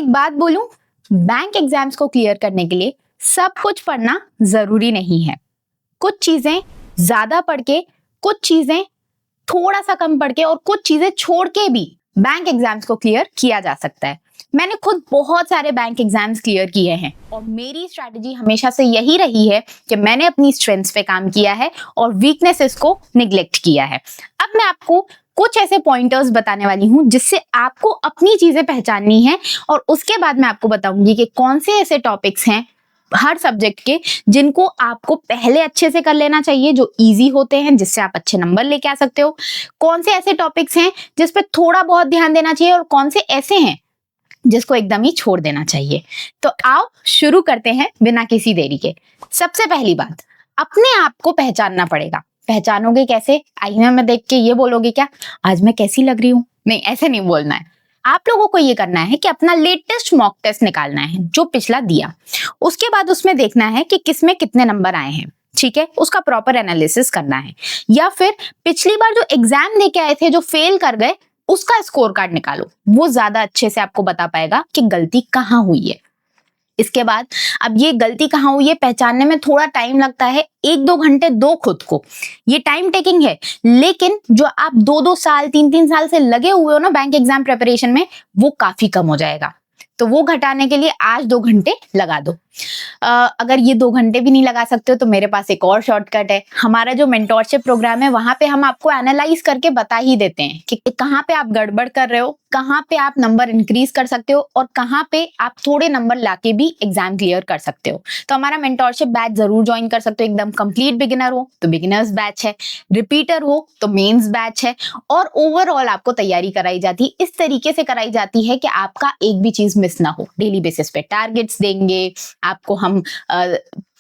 एक बात बोलूं, बैंक एग्जाम्स को क्लियर करने के लिए सब कुछ पढ़ना जरूरी नहीं है। कुछ चीजें ज्यादा पढ़ के, कुछ चीजें थोड़ा सा कम पढ़ के और कुछ चीजें छोड़ के भी बैंक एग्जाम्स को क्लियर किया जा सकता है। मैंने खुद बहुत सारे बैंक एग्जाम्स क्लियर किए हैं और मेरी स्ट्रैटेजी हमेशा से यही रही है कि मैंने अपनी स्ट्रेंथ्स पे काम किया है और वीकनेसेस को निग्लेक्ट किया है। अब मैं आपको कुछ ऐसे पॉइंटर्स बताने वाली हूं जिससे आपको अपनी चीजें पहचाननी है और उसके बाद मैं आपको बताऊंगी कि कौन से ऐसे टॉपिक्स हैं हर सब्जेक्ट के जिनको आपको पहले अच्छे से कर लेना चाहिए, जो इजी होते हैं, जिससे आप अच्छे नंबर लेके आ सकते हो। कौन से ऐसे टॉपिक्स हैं जिस पे थोड़ा बहुत ध्यान देना चाहिए और कौन से ऐसे हैं जिसको एकदम ही छोड़ देना चाहिए। तो आओ शुरू करते हैं बिना किसी देरी के। सबसे पहली बात, अपने आप को पहचानना पड़ेगा। पहचानोगे कैसे? आईने में देख के ये बोलोगे क्या आज मैं कैसी लग रही हूं? नहीं, ऐसे नहीं बोलना है। आप लोगों को ये करना है कि अपना लेटेस्ट मॉक टेस्ट निकालना है जो पिछला दिया, उसके बाद उसमें देखना है कि किसमें कितने नंबर आए हैं। ठीक है, उसका प्रॉपर एनालिसिस करना है। या फिर पिछली बार जो एग्जाम दे के आए थे, जो फेल कर गए, उसका स्कोर कार्ड निकालो। वो ज्यादा अच्छे से आपको बता पाएगा कि गलती कहाँ हुई है। इसके बाद अब ये गलती कहाँ हुई है पहचानने में थोड़ा टाइम लगता है। 1-2 घंटे दो खुद को, ये टाइम टेकिंग है, लेकिन जो आप 2-2 साल 3-3 साल से लगे हुए हो ना बैंक एग्जाम प्रिपरेशन में, वो काफी कम हो जाएगा। तो वो घटाने के लिए आज 2 घंटे लगा दो। अगर ये 2 घंटे भी नहीं लगा सकते हो तो मेरे पास एक और शॉर्टकट है। हमारा जो मेंटोरशिप प्रोग्राम है वहां पे हम आपको एनालाइज करके बता ही देते हैं कि कहाँ पे आप गड़बड़ कर रहे हो, कहाँ पे आप नंबर इंक्रीज कर सकते हो और कहाँ पे आप थोड़े नंबर लाके भी एग्जाम क्लियर कर सकते हो। तो हमारा मेंटोरशिप बैच जरूर ज्वाइन कर सकते हो। एकदम कंप्लीट बिगिनर हो तो बिगिनर्स बैच है, रिपीटर हो तो मेंस बैच है, और ओवरऑल आपको तैयारी कराई जाती है। इस तरीके से कराई जाती है कि आपका एक भी चीज मिस ना हो। डेली बेसिस पे टारगेट्स देंगे आपको, हम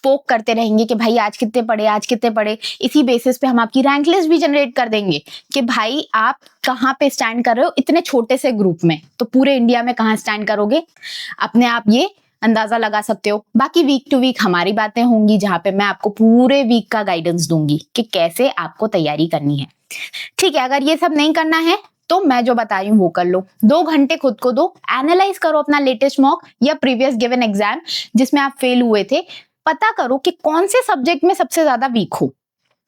पोक करते रहेंगे कि भाई आज कितने पढ़े, आज कितने पढ़े। इसी बेसिस पे हम आपकी रैंक लिस्ट भी जनरेट कर देंगे कि भाई आप कहाँ पे स्टैंड कर रहे हो इतने छोटे से ग्रुप में, तो पूरे इंडिया में कहाँ स्टैंड करोगे अपने आप ये अंदाजा लगा सकते हो। बाकी वीक टू वीक हमारी बातें होंगी जहां पे मैं आपको पूरे वीक का गाइडेंस दूंगी कि कैसे आपको तैयारी करनी है। ठीक है, अगर ये सब नहीं करना है तो मैं जो बता रही हूँ वो कर लो। 2 घंटे खुद को दो, एनालाइज करो अपना लेटेस्ट मॉक या प्रीवियस गिवन एग्जाम जिसमें आप फेल हुए थे। पता करो कि कौन से सब्जेक्ट में सबसे ज्यादा वीक हो,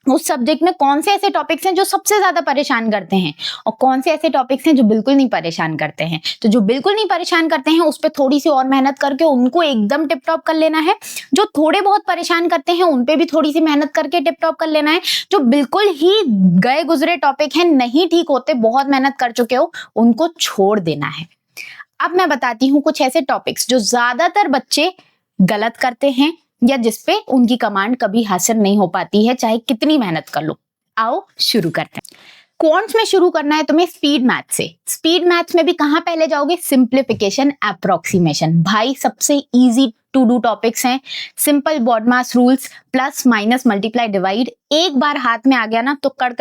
उस सब्जेक्ट में कौन से ऐसे टॉपिक्स हैं जो सबसे ज्यादा परेशान करते हैं और कौन से ऐसे टॉपिक्स हैं जो बिल्कुल नहीं परेशान करते हैं। तो जो बिल्कुल नहीं परेशान करते हैं उस पर थोड़ी सी और मेहनत करके उनको एकदम टिप टॉप कर लेना है। जो थोड़े बहुत परेशान करते हैं उन पे भी थोड़ी सी मेहनत करके टिप टॉप कर लेना है। जो बिल्कुल ही गए गुजरे टॉपिक हैं, नहीं ठीक होते, बहुत मेहनत कर चुके हो, उनको छोड़ देना है। अब मैं बताती हूँ कुछ ऐसे टॉपिक्स जो ज्यादातर बच्चे गलत करते हैं या जिसपे उनकी कमांड कभी हासिल नहीं हो पाती है चाहे कितनी मेहनत कर लो। आओ शुरू करते हैं। क्वांट्स में शुरू करना है तुम्हें स्पीड मैथ से। स्पीड मैथ्स में भी कहां पहले जाओगे? Simplification, approximation. भाई सबसे इजी टू डू टॉपिक्स हैं। Simple BODMAS rules, plus minus multiply divide, एक बार हाथ में आ गया ना तो कड़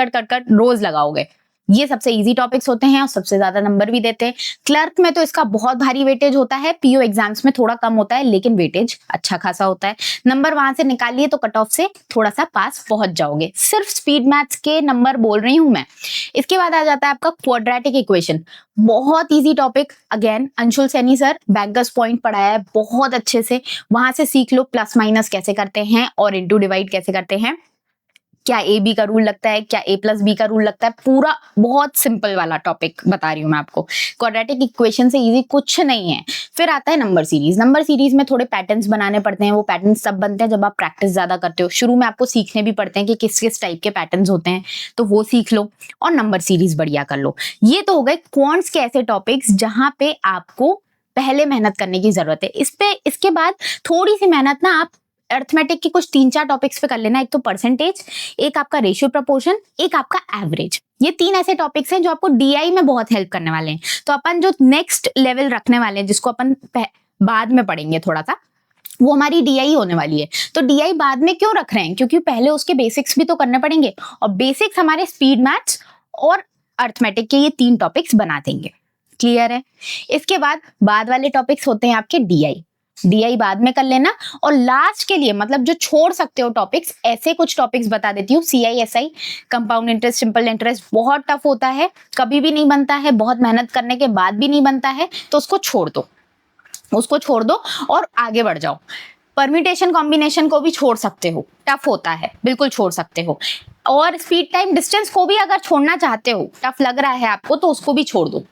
रोज लगाओगे। ये सबसे इजी टॉपिक्स होते हैं और सबसे ज्यादा नंबर भी देते हैं। क्लर्क में तो इसका बहुत भारी वेटेज होता है, पीओ एग्जाम्स में थोड़ा कम होता है लेकिन वेटेज अच्छा खासा होता है। नंबर वहां से निकालिए तो कट ऑफ से थोड़ा सा पास पहुंच जाओगे। सिर्फ स्पीड मैथ्स के नंबर बोल रही हूं मैं। इसके बाद आ जाता है आपका क्वाड्रेटिक इक्वेशन। बहुत easy topic, again Anshul Saini sir bankers point पढ़ाया है बहुत अच्छे से, वहां से सीख लो प्लस माइनस कैसे करते हैं और इंटू डिवाइड कैसे करते हैं, क्या ए बी का रूल लगता है, क्या ए प्लस बी का रूल लगता है। पूरा बहुत सिंपल वाला टॉपिक बता रही हूँ मैं आपको। क्वाड्रेटिक इक्वेशन से इजी कुछ नहीं है। फिर आता है नंबर सीरीज। नंबर सीरीज में थोड़े पैटर्न्स बनाने पड़ते हैं। वो पैटर्न्स तब बनते हैं जब आप प्रैक्टिस ज्यादा करते हो। शुरू में आपको सीखने भी पड़ते हैं कि किस किस टाइप के पैटर्न्स होते हैं, तो वो सीख लो और नंबर सीरीज बढ़िया कर लो। ये तो हो गए क्वांट्स के ऐसे टॉपिक्स जहां पे आपको पहले मेहनत करने की जरूरत है। इसके बाद थोड़ी सी मेहनत ना आप अर्थमेटिक के कुछ 3-4 टॉपिक्स पे कर लेना। एक तो परसेंटेज, एक आपका रेशियो प्रपोर्शन, एक आपका एवरेज। ये 3 ऐसे टॉपिक्स हैं जो आपको डीआई में बहुत हेल्प करने वाले हैं। तो अपन जो नेक्स्ट लेवल रखने वाले हैं, जिसको अपन बाद में पढ़ेंगे थोड़ा सा, वो हमारी डीआई होने वाली है। तो डीआई बाद में क्यों रख रहे हैं? क्योंकि पहले उसके बेसिक्स भी तो करने पड़ेंगे और बेसिक्स हमारे स्पीड मैथ्स और अर्थमेटिक के ये 3 टॉपिक्स बना देंगे। क्लियर है? इसके बाद वाले टॉपिक्स होते हैं आपके डीआई बाद में कर लेना। और लास्ट के लिए मतलब जो छोड़ सकते हो टॉपिक्स, ऐसे कुछ टॉपिक्स बता देती हूँ। CI SI, compound interest, simple interest बहुत टफ होता है, कभी भी नहीं बनता है, बहुत मेहनत करने के बाद भी नहीं बनता है, तो उसको छोड़ दो। उसको छोड़ दो और आगे बढ़ जाओ। परम्यूटेशन कॉम्बिनेशन को भी छोड़ सकते हो, टफ होता है, बिल्कुल छोड़ सकते हो। और स्पीड टाइम डिस्टेंस को भी अगर छोड़ना चाहते हो, टफ लग रहा है आपको, तो उसको भी छोड़ दो।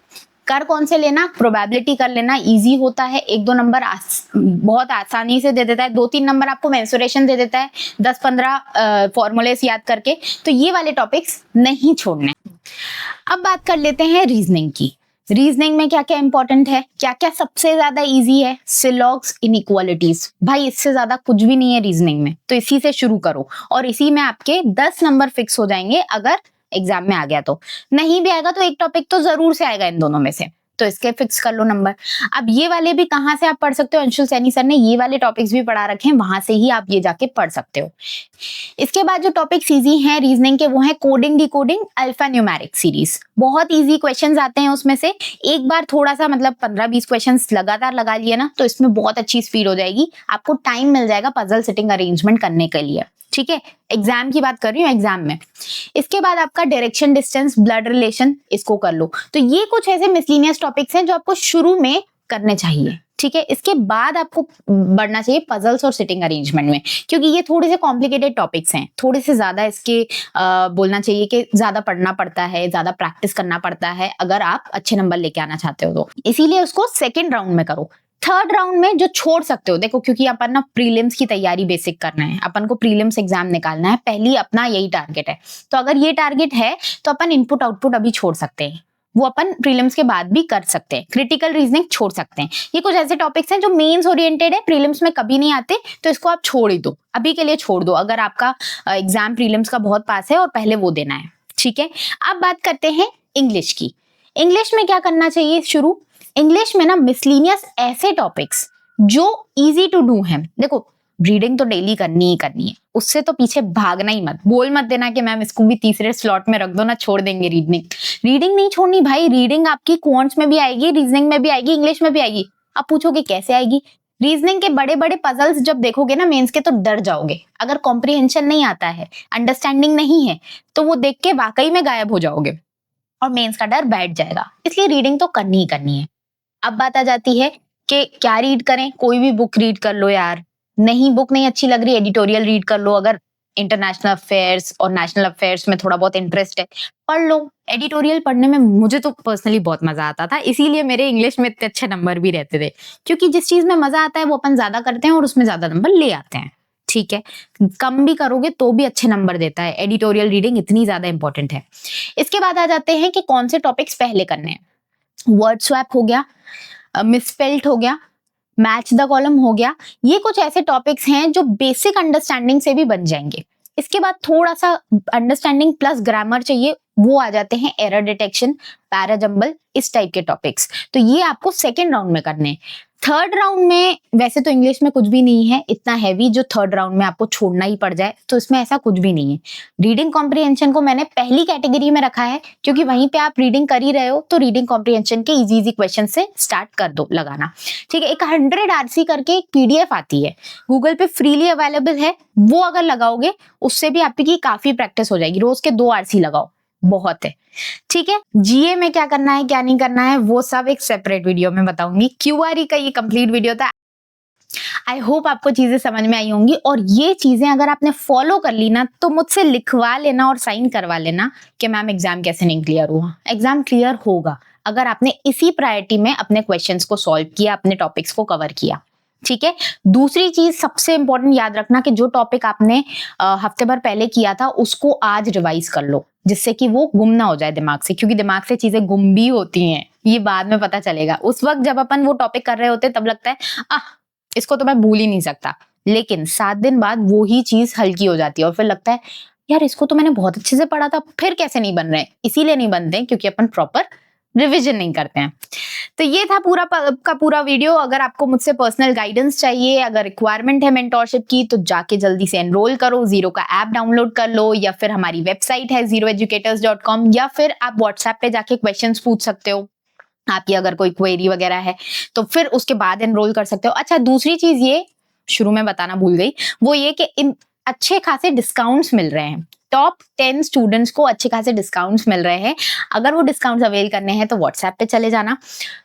कर कौन से लेना, प्रोबेबिलिटी कर लेना, इजी होता है, 1-2 नंबर बहुत आसानी से दे देता है, 2-3 नंबर आपको मेंसुरेशन दे देता है 10-15 फॉर्मूलेस याद करके। तो ये वाले टॉपिक्स नहीं छोड़ने। अब बात कर लेते हैं रीजनिंग की। रीजनिंग में क्या क्या इंपॉर्टेंट है, क्या क्या सबसे ज्यादा इजी है। सिलॉग्स, इनइक्वालिटीज, भाई इससे ज्यादा कुछ भी नहीं है रीजनिंग में, तो इसी से शुरू करो और इसी में आपके 10 नंबर फिक्स हो जाएंगे। अगर एग्जाम में आ गया तो, नहीं भी आएगा तो एक टॉपिक तो जरूर से आएगा इन दोनों में से, तो इसके फिक्स कर लो नंबर। अब ये वाले भी कहाँ से आप पढ़ सकते हो, अंशुल सैनी सर ने ये वाले टॉपिक्स भी पढ़ा रखे हैं, वहां से ही आप ये जाके पढ़ सकते हो। इसके बाद जो टॉपिक्स इजी हैं रीजनिंग के वो है coding, decoding, alpha numeric series. बहुत इजी क्वेश्चंस आते हैं उसमें से। एक बार थोड़ा सा मतलब 15-20 क्वेश्चंस लगातार लगा लिए ना, तो इसमें बहुत अच्छी स्पीड हो जाएगी, आपको टाइम मिल जाएगा पजल सिटिंग अरेंजमेंट करने के लिए। ठीक है, एग्जाम की बात कर रही हूँ, एग्जाम में। इसके बाद आपका डायरेक्शन, डिस्टेंस, ब्लड रिलेशन, इसको कर लो। तो ये कुछ ऐसे मिसलिनियस टॉपिक्स हैं जो आपको शुरू में करने चाहिए। ठीक है, इसके बाद आपको बढ़ना चाहिए पजल्स और सिटिंग अरेंजमेंट में, क्योंकि ये थोड़े से कॉम्प्लिकेटेड टॉपिक्स हैं, थोड़े से ज्यादा इसके बोलना चाहिए कि ज्यादा पढ़ना पड़ता है, ज्यादा प्रैक्टिस करना पड़ता है अगर आप अच्छे नंबर लेके आना चाहते हो तो। इसीलिए उसको सेकेंड राउंड में करो। थर्ड राउंड में जो छोड़ सकते हो, देखो क्योंकि अपन ना प्रीलिम्स की तैयारी बेसिक करना है, अपन को प्रीलिम्स एग्जाम निकालना है, पहली अपना यही टारगेट है। तो अगर ये टारगेट है तो अपन इनपुट आउटपुट अभी छोड़ सकते हैं, वो अपन प्रीलिम्स के बाद भी कर सकते हैं। क्रिटिकल रीजनिंग छोड़ सकते हैं। ये कुछ ऐसे टॉपिक्स हैं जो मेंस ओरिएंटेड है, प्रीलिम्स में कभी नहीं आते, तो इसको आप छोड़ ही दो, अभी के लिए छोड़ दो, अगर आपका एग्जाम प्रीलिम्स का बहुत पास है और पहले वो देना है। ठीक है, अब बात करते हैं इंग्लिश की। इंग्लिश में क्या करना चाहिए शुरू। इंग्लिश में ना मिसलिनियस ऐसे टॉपिक्स जो इजी टू डू हैं। देखो रीडिंग तो डेली करनी ही करनी है, उससे तो पीछे भागना ही मत, बोल मत देना कि मैम इसको भी तीसरे स्लॉट में रख दो ना, छोड़ देंगे रीडिंग। रीडिंग नहीं छोड़नी भाई, रीडिंग आपकी क्वांट्स में भी आएगी, रीजनिंग में भी आएगी, इंग्लिश में भी आएगी। आप पूछोगे कैसे आएगी। रीजनिंग के बड़े बड़े पजल्स जब देखोगे ना मेंस के, तो डर जाओगे। अगर कॉम्प्रिहेंशन नहीं आता है, अंडरस्टैंडिंग नहीं है, तो वो देख के वाकई में गायब हो जाओगे और मेंस का डर बैठ जाएगा। इसलिए रीडिंग तो करनी ही करनी है। अब बात आ जाती है कि क्या रीड करें। कोई भी बुक रीड कर लो यार, नहीं बुक नहीं अच्छी लग रही, एडिटोरियल रीड कर लो। अगर इंटरनेशनल अफेयर्स और नेशनल अफेयर्स में थोड़ा बहुत इंटरेस्ट है, पढ़ लो। एडिटोरियल पढ़ने में मुझे तो पर्सनली बहुत मजा आता था, इसीलिए मेरे इंग्लिश में इतने अच्छे नंबर भी रहते थे, क्योंकि जिस चीज में मजा आता है वो अपन ज्यादा करते हैं और उसमें ज्यादा नंबर ले आते हैं। ठीक है, कम भी करोगे तो भी अच्छे नंबर देता है, एडिटोरियल रीडिंग इतनी ज्यादा इंपॉर्टेंट है। इसके बाद आ जाते हैं कि कौन से टॉपिक्स पहले करने हैं। वर्ड स्वैप हो गया, मिसस्पेल्ड हो गया, मैच द कॉलम हो गया। ये कुछ ऐसे टॉपिक्स हैं जो बेसिक अंडरस्टैंडिंग से भी बन जाएंगे। इसके बाद थोड़ा सा अंडरस्टैंडिंग प्लस ग्रामर चाहिए, वो आ जाते हैं एरर डिटेक्शन, पैराजंबल, इस टाइप के टॉपिक्स। तो ये आपको सेकेंड राउंड में करने हैं। थर्ड राउंड में वैसे तो इंग्लिश में कुछ भी नहीं है इतना हैवी जो थर्ड राउंड में आपको छोड़ना ही पड़ जाए, तो इसमें ऐसा कुछ भी नहीं है। रीडिंग कॉम्प्रिहेंशन को मैंने पहली कैटेगरी में रखा है, क्योंकि वहीं पे आप रीडिंग कर ही रहे हो, तो रीडिंग कॉम्प्रिहेंशन के इजी इजी क्वेश्चन से स्टार्ट कर दो लगाना। ठीक है, एक 100 RC करके एक PDF आती है, गूगल पे फ्रीली अवेलेबल है, वो अगर लगाओगे उससे भी आपकी काफी प्रैक्टिस हो जाएगी। रोज के 2 RC लगाओ, बहुत है। ठीक है, जीए में क्या करना है क्या नहीं करना है वो सब एक सेपरेट वीडियो में बताऊंगी। क्यूआरई का ये कंप्लीट वीडियो था। आई होप आपको चीजें समझ में आई होंगी, और ये चीजें अगर आपने फॉलो कर ली ना, तो मुझसे लिखवा लेना और साइन करवा लेना कि मैम एग्जाम कैसे नहीं क्लियर हुआ। एग्जाम क्लियर होगा अगर आपने इसी प्रायोरिटी में अपने क्वेश्चंस को सॉल्व किया, अपने टॉपिक्स को कवर किया। ठीक है, दूसरी चीज सबसे इंपॉर्टेंट याद रखना कि जो टॉपिक आपने हफ्ते भर पहले किया था उसको आज रिवाइज कर लो, जिससे कि वो गुम ना हो जाए दिमाग से, क्योंकि दिमाग से चीजें गुम भी होती हैं, ये बाद में पता चलेगा। उस वक्त जब अपन वो टॉपिक कर रहे होते तब लगता है इसको तो मैं भूल ही नहीं सकता, लेकिन 7 दिन बाद वो ही चीज हल्की हो जाती है और फिर लगता है यार इसको तो मैंने बहुत अच्छे से पढ़ा था, फिर कैसे नहीं बन रहे। इसीलिए नहीं बनते क्योंकि अपन प्रॉपर रिविजन नहीं करते हैं। तो ये था पूरा का पूरा वीडियो। अगर आपको मुझसे पर्सनल गाइडेंस चाहिए, अगर रिक्वायरमेंट है मेंटोरशिप की, तो जाके जल्दी से एनरोल करो, जीरो का ऐप डाउनलोड कर लो, या फिर हमारी वेबसाइट है zeroeducators.com, या फिर आप व्हाट्सएप पे जाके क्वेश्चंस पूछ सकते हो। आपकी अगर कोई क्वेरी वगैरह है तो फिर उसके बाद एनरोल कर सकते हो। अच्छा, दूसरी चीज ये शुरू में बताना भूल गई, वो ये कि इन अच्छे खासे डिस्काउंट्स मिल रहे हैं। टॉप 10 स्टूडेंट्स को अच्छे खासे डिस्काउंट्स मिल रहे हैं। अगर वो डिस्काउंट्स अवेल करने हैं तो व्हाट्सएप पे चले जाना।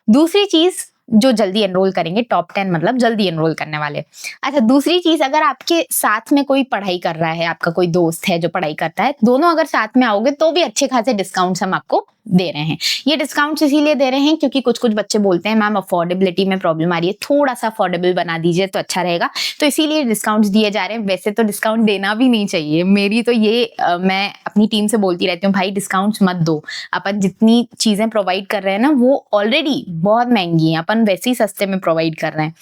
दूसरी चीज, जो जल्दी एनरोल करेंगे, टॉप 10 मतलब जल्दी एनरोल करने वाले। अच्छा, दूसरी चीज, अगर आपके साथ में कोई पढ़ाई कर रहा है, आपका कोई दोस्त है जो पढ़ाई करता है, दोनों अगर साथ में आओगे तो भी अच्छे खासे डिस्काउंट्स हम आपको दे रहे हैं। ये डिस्काउंट्स इसीलिए दे रहे हैं क्योंकि कुछ कुछ बच्चे बोलते हैं मैम अफोर्डेबिलिटी में प्रॉब्लम आ रही है, थोड़ा सा अफोर्डेबल बना दीजिए तो अच्छा रहेगा, तो इसीलिए डिस्काउंट्स दिए जा रहे हैं। वैसे तो डिस्काउंट देना भी नहीं चाहिए, मेरी तो ये मैं अपनी टीम से बोलती रहती हूँ, भाई डिस्काउंट्स मत दो, अपन जितनी चीजें प्रोवाइड कर रहे हैं ना वो ऑलरेडी बहुत महंगी है, अपन वैसे ही सस्ते में प्रोवाइड कर रहे हैं।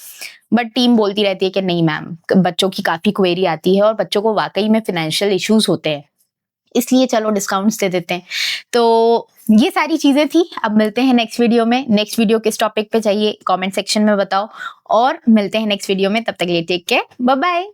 बट टीम बोलती रहती है कि नहीं मैम, बच्चों की काफी क्वेरी आती है और बच्चों को वाकई में फाइनेंशियल इश्यूज होते हैं, इसलिए चलो डिस्काउंट्स दे देते हैं। तो ये सारी चीजें थी। अब मिलते हैं नेक्स्ट वीडियो में। नेक्स्ट वीडियो किस टॉपिक पे चाहिए कमेंट सेक्शन में बताओ, और मिलते हैं नेक्स्ट वीडियो में। तब तक के लिए टेक केयर, बाय बाय।